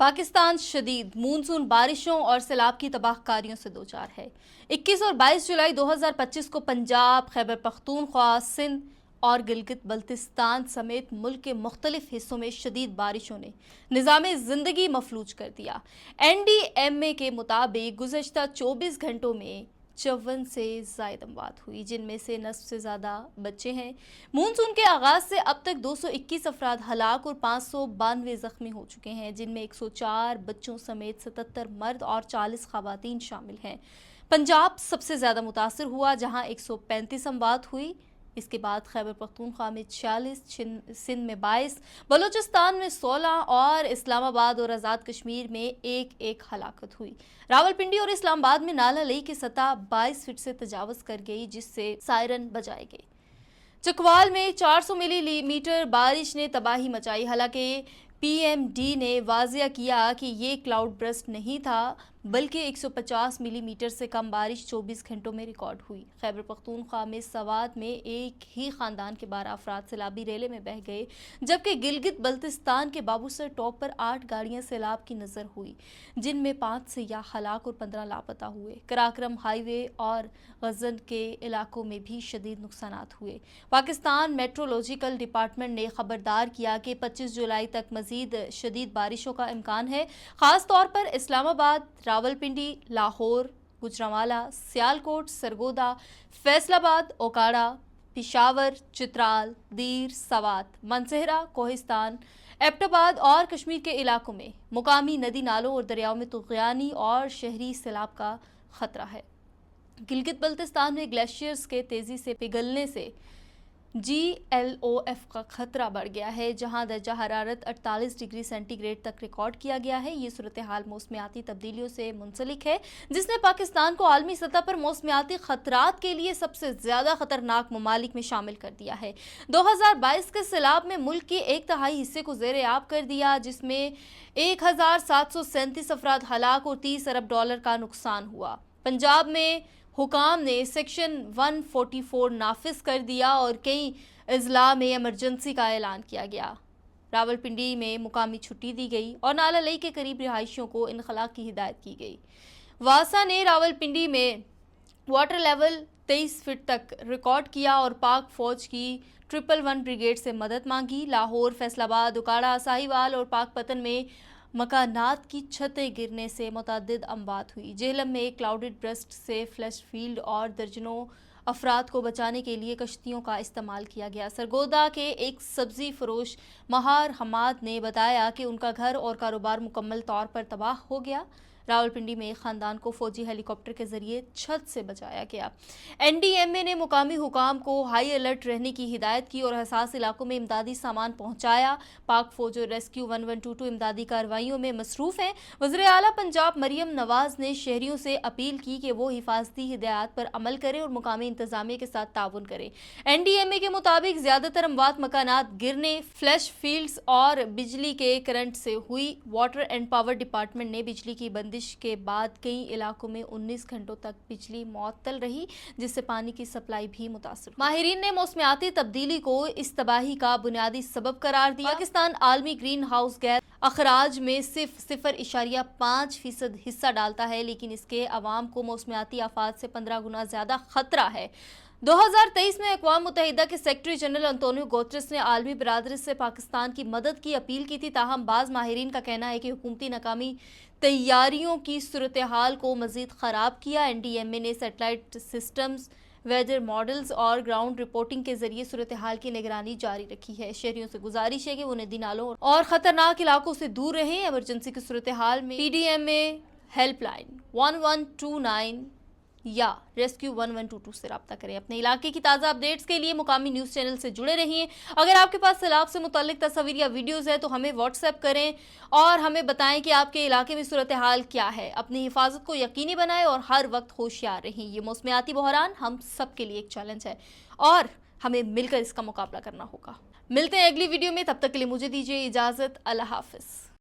पाकिस्तान शदीद मानसून बारिशों और सैलाब की तबाहकारियों से दो चार है। 21 और 22 जुलाई 2025 को पंजाब, खैबर पख्तूनख्वा, सिंध और गिलगित बल्तिस्तान समेत मुल्क के मुख्तलिफ हिस्सों में शदीद बारिशों ने निज़ामे ज़िंदगी मफलूज कर दिया। NDMA के मुताबिक गुज़श्ता 24 घंटों में 54 से ज़ायद अमवात हुई, जिनमें से नस्फ से ज़्यादा बच्चे हैं। मानसून के आगाज़ से अब तक 221 अफराद हलाक और 592 ज़ख्मी हो चुके हैं, जिनमें 104 बच्चों समेत 77 मर्द और 40 ख़वातीन शामिल हैं। पंजाब सबसे ज़्यादा मुतासर हुआ, जहां 135 अमवात हुई। इसके बाद खैबर पख्तूनख्वा में 46, सिंध में 22, बलूचिस्तान में 16 और इस्लामाबाद और आज़ाद कश्मीर में एक एक हलाकत हुई। रावलपिंडी और इस्लामाबाद में नाला लई की सतह 22 फीट से तजावज कर गई, जिससे सायरन बजाए गए। चकवाल में 400 मिलीमीटर बारिश ने तबाही मचाई। हालांकि PMD ने वाज़िया किया कि ये क्लाउड बर्स्ट नहीं था, बल्कि 150 मिलीमीटर से कम बारिश 24 घंटों में रिकॉर्ड हुई। खैबर पख्तूनख्वा में सवात में एक ही ख़ानदान के 12 अफराद सैलाबी रेले में बह गए, जबकि गिलगित बल्तिस्तान के बाबूसर टॉप पर 8 गाड़ियां सैलाब की नज़र हुई, जिनमें 5 सयाह हलाक और 15 लापता हुए। कराक्रम हाईवे और गजन के इलाकों में भी शदीद नुकसानात हुए। पाकिस्तान मेट्रोलॉजिकल डिपार्टमेंट ने खबरदार किया कि 25 जुलाई तक मजीद शदीद बारिशों का इम्कान है। ख़ास तौर पर इस्लामाबाद, रावलपिंडी, लाहौर, गुजरांवाला, सियालकोट, सरगोदा, फैसलाबाद, ओकाड़ा, पिशावर, चित्राल, दीर, सवात, मनसेहरा, कोहिस्तान, एबटाबाद और कश्मीर के इलाकों में मुकामी नदी नालों और दरियाओं में तुग़यानी और शहरी सैलाब का खतरा है। गिलगित बल्तिस्तान में ग्लेशियर्स के तेज़ी से पिघलने से GLOF का खतरा बढ़ गया है, जहां दर्जा हरारत 48 डिग्री सेंटीग्रेड तक रिकॉर्ड किया गया है। ये सूरत हाल मौसमियाती तब्दीलियों से मुंसलिक है, जिसने पाकिस्तान को आलमी सतह पर मौसमियाती खतरात के लिए सबसे ज़्यादा खतरनाक ममालिक में शामिल कर दिया है। 2022 के सैलाब में मुल्क के 1/3 हिस्से को ज़ेर-ए-आब कर दिया, जिसमें 1737 अफराद हलाक और 30 अरब डॉलर का नुकसान हुआ। पंजाब में हुकाम ने सेक्शन 144 नाफिज कर दिया और कई अजला में इमरजेंसी का ऐलान किया गया। रावलपिंडी में मुकामी छुट्टी दी गई और नाला लई के करीब रिहायशियों को इनखला की हिदायत की गई। वासा ने रावलपिंडी में वाटर लेवल 23 फीट तक रिकॉर्ड किया और पाक फौज की 111 ब्रिगेड से मदद मांगी। लाहौर, फैसलाबाद, उकाड़ा, साहिवाल और पाकपतन में मकानात की छतें गिरने से मुतअद्दिद अमवात हुई। जेहलम में एक क्लाउडेड बर्स्ट से फ्लैश फील्ड और दर्जनों अफराद को बचाने के लिए कश्तियों का इस्तेमाल किया गया। सरगोदा के एक सब्जी फरोश महार हमाद ने बताया कि उनका घर और कारोबार मुकम्मल तौर पर तबाह हो गया। रावलपिंडी में एक खानदान को फौजी हेलीकॉप्टर के जरिए छत से बचाया गया। NDMA ने मुकामी हुकाम को हाई अलर्ट रहने की हिदायत की और हसास इलाकों में इमदादी सामान पहुंचाया। पाक फौज और रेस्क्यू 1122 इमदादी कार्रवाइयों में मसरूफ हैं। वज़ीर आला पंजाब मरियम नवाज ने शहरियों से अपील की कि वो हिफाजती हिदायत पर अमल करें और मुकामी इंतजामिया के साथ ताउन करें। NDMA के मुताबिक ज़्यादातर अमवात मकानात गिरने, फ्लैश फील्ड्स और बिजली के करंट से हुई। वाटर एंड पावर डिपार्टमेंट ने बिजली की बंदिश के बाद कई इलाकों में 19 घंटों तक बिजली मुअत्तल रही, जिससे पानी की सप्लाई भी मुतासर हुई। माहिरीन ने मौसमियाती तब्दीली को इस तबाही का बुनियादी सबब करार दिया। पाकिस्तान आलमी ग्रीन हाउस गैस अखराज में सिर्फ 0.5% हिस्सा डालता है, लेकिन इसके अवाम को मौसमियाती आफात से 15 गुना ज्यादा खतरा है। 2023 में अक़वाम मुत्तहिदा के सेक्रेटरी जनरल अंतोनियो गुतेरेस ने आलमी बिरादरी से पाकिस्तान की मदद की अपील की थी, ताहम बाज़ माहिरीन का कहना है कि हुकूमती नाकामी तैयारियों की सूरत हाल को मज़ीद ख़राब किया। NDMA ने सैटेलाइट सिस्टम्स, वेदर मॉडल्स और ग्राउंड रिपोर्टिंग के जरिए सूरत हाल की निगरानी जारी रखी है। शहरियों से गुजारिश है कि वो नदी नालों और ख़तरनाक इलाकों से दूर रहें। इमरजेंसी की सूरत हाल में PDMA हेल्पलाइन 1129 या रेस्क्यू 1122 से रब्ता करें। अपने इलाके की ताज़ा अपडेट्स के लिए मुकामी न्यूज़ चैनल से जुड़े रहिए। अगर आपके पास सैलाब से मुताल्लिक तस्वीर या वीडियोज़ है तो हमें व्हाट्सएप करें और हमें बताएं कि आपके इलाके में सूरत हाल क्या है। अपनी हिफाजत को यकीनी बनाएं और हर वक्त होशियार रहें। ये मौसमियाती बहरान हम सब के लिए एक चैलेंज है और हमें मिलकर इसका मुकाबला करना होगा। मिलते हैं अगली वीडियो में, तब तक के लिए मुझे दीजिए इजाज़त। अल्लाह हाफ़िज़।